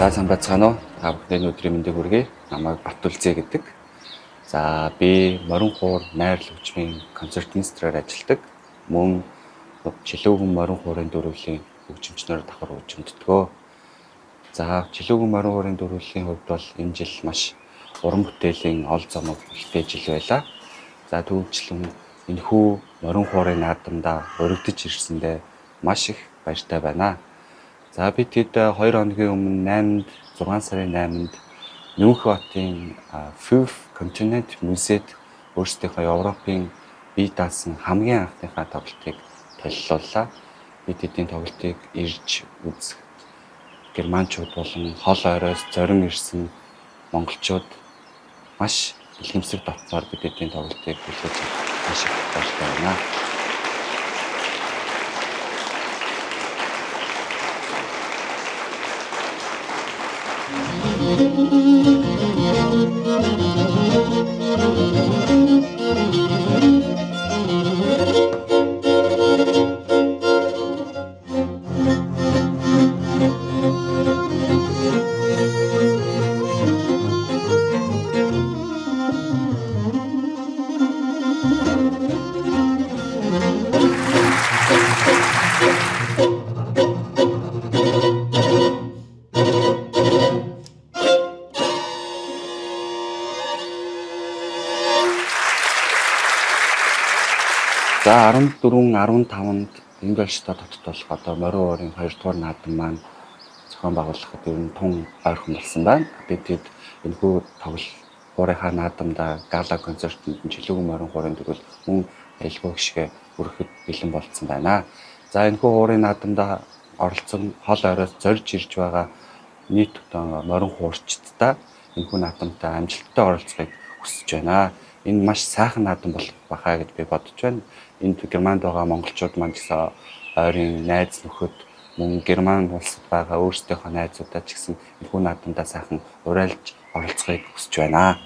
За сайн байцгаана уу? Та бүхний өдрийн мэндийг хүргэе. Намайг Батүлзээ гэдэг. За би Морин хуур найрал хөгжмийн концертмейстерээр ажилладаг. Мөн Чилүүгэн Морин хуурын дөрвөлийн хөгжимчнөр давхар хөгжимддгөө. За Чилүүгэн Морин хуурын дөрвөлийн хувьд бол энэ жил маш уран бүтээлийн ол зомог ихтэй жил байлаа. За түүнчлэн энэхүү Морин хуурын наадамдаа өргөдөж ирсэндээ маш их баяртай байна. За би тэд 2 хоногийн өмнө 6 сарын 8-нд Нүүх хотын Fifth Continent Музейд өөрсдийнхөө Европын бие даасан хамгийн анхныхаа тоглолтыг толилууллаа. Би тэдний тоглолтыг ирж үзэх германчууд болон хол ойроос зорин ирсэн монголчууд маш бэлгэмсэг дотноор би тэдний тоглолтыг хүлээж авах маш их баяртай байна. За 14-15-нд Ингольштадт хотод болох одоо Морин хуурын 2 дугаар наадам маань зохион байгуулахад ер нь тун ойрхон болсон байна. Би тэд энэхүү хуурийнхаа наадамдаа гала концертанд Чилүүгэн Морин хуурын дөрвөл мөн аялгүй гişгэ хүрэхэд бэлэн болцсон байна. За энэхүү хуурын наадамдаа оролцсон хол ойроос зорж ирж байгаа нийт Морин хуурчдаа энэхүү наадамтай амжилттай оролцохыг хүсэж байна. Энэ маш сайхан наадам болох бахаа гэж би бодож байна. Энд Германд байгаа монголчууд маань гэсэн ойрын найз нөхөд мөн Герман улсад байгаа өөрсдийнхөө найзуудаа ч гэсэн энэхүү наадамдаа сайхан урайлж оролцохыг хүсэж байна.